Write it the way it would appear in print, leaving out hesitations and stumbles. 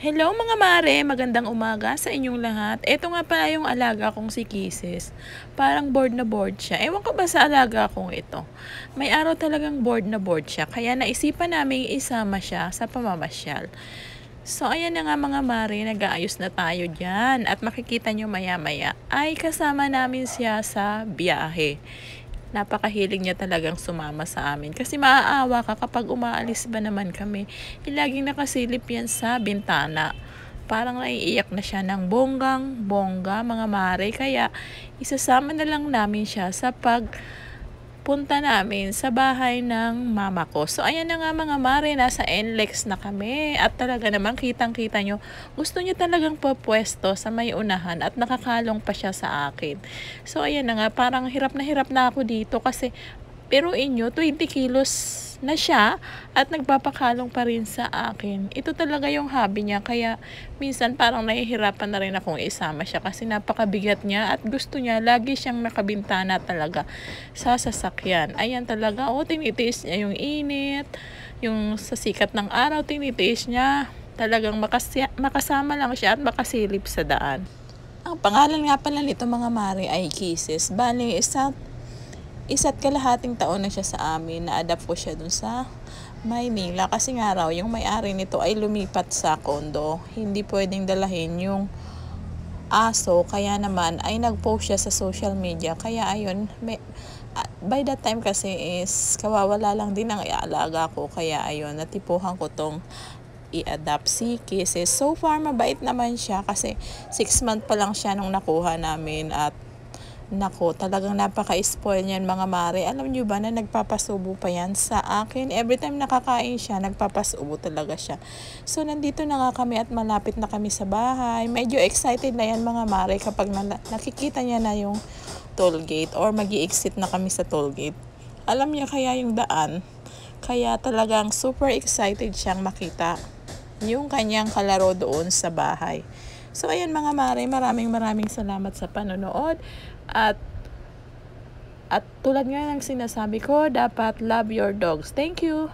Hello mga mare, magandang umaga sa inyong lahat. Ito nga pala yung alaga kong si Kisses. Parang bored na bored siya. Ewan ko ba sa alaga kong ito. May araw talagang bored na bored siya. Kaya naisipan namin isama siya sa pamamasyal. So ayan na nga mga mare, nag-aayos na tayo dyan. At makikita nyo maya maya ay kasama namin siya sa biyahe. Napakahilig niya talagang sumama sa amin. Kasi maaawa ka kapag umaalis ba naman kami. Laging nakasilip yan sa bintana. Parang naiiyak na siya ng bonggang bongga mga mare. Kaya isasama na lang namin siya sa punta namin sa bahay ng mama ko. So, ayan na nga mga mare, nasa NLEX na kami. At talaga naman, kitang-kita nyo, gusto nyo talagang papwesto sa may unahan at nakakalong pa siya sa akin. So, ayan na nga, parang hirap na ako dito kasi pero inyo, 20 kilos na siya at nagpapakalong pa rin sa akin. Ito talaga yung hobby niya. Kaya minsan parang nahihirapan na rin akong isama siya kasi napakabigat niya at gusto niya lagi siyang nakabintana talaga sa sasakyan. Ayan talaga, tinitiis niya yung init, yung sa sikat ng araw, tinitiis niya. Talagang makasama lang siya at makasilip sa daan. Ang pangalan nga pala nito mga mare ay Kisses. Bali, isa't kalahating taon na siya sa amin. Na-adapt ko siya dun sa Maynila kasi nga raw yung may-ari nito ay lumipat sa condo. Hindi pwedeng dalahin yung aso, kaya naman ay nag-post siya sa social media. Kaya ayun, by that time kasi is kawawala lang din ang ialaga ko. Kaya ayun, natipuhan ko tong i-adapt si Kisses. So far mabait naman siya kasi 6 months pa lang siya nung nakuha namin. At nako, talagang napaka-spoil niyan mga mare. Alam niyo ba na nagpapasubo pa yan sa akin? Every time nakakain siya, nagpapasubo talaga siya. So, nandito na nga kami at malapit na kami sa bahay. Medyo excited na yan mga mare kapag nakikita niya na yung toll gate or magi-exit na kami sa toll gate. Alam niya kaya yung daan. Kaya talagang super excited siyang makita yung kanyang kalaro doon sa bahay. So, ayan mga mare, maraming salamat sa panonood. At tulad nga ng sinasabi ko, dapat love your dogs. Thank you!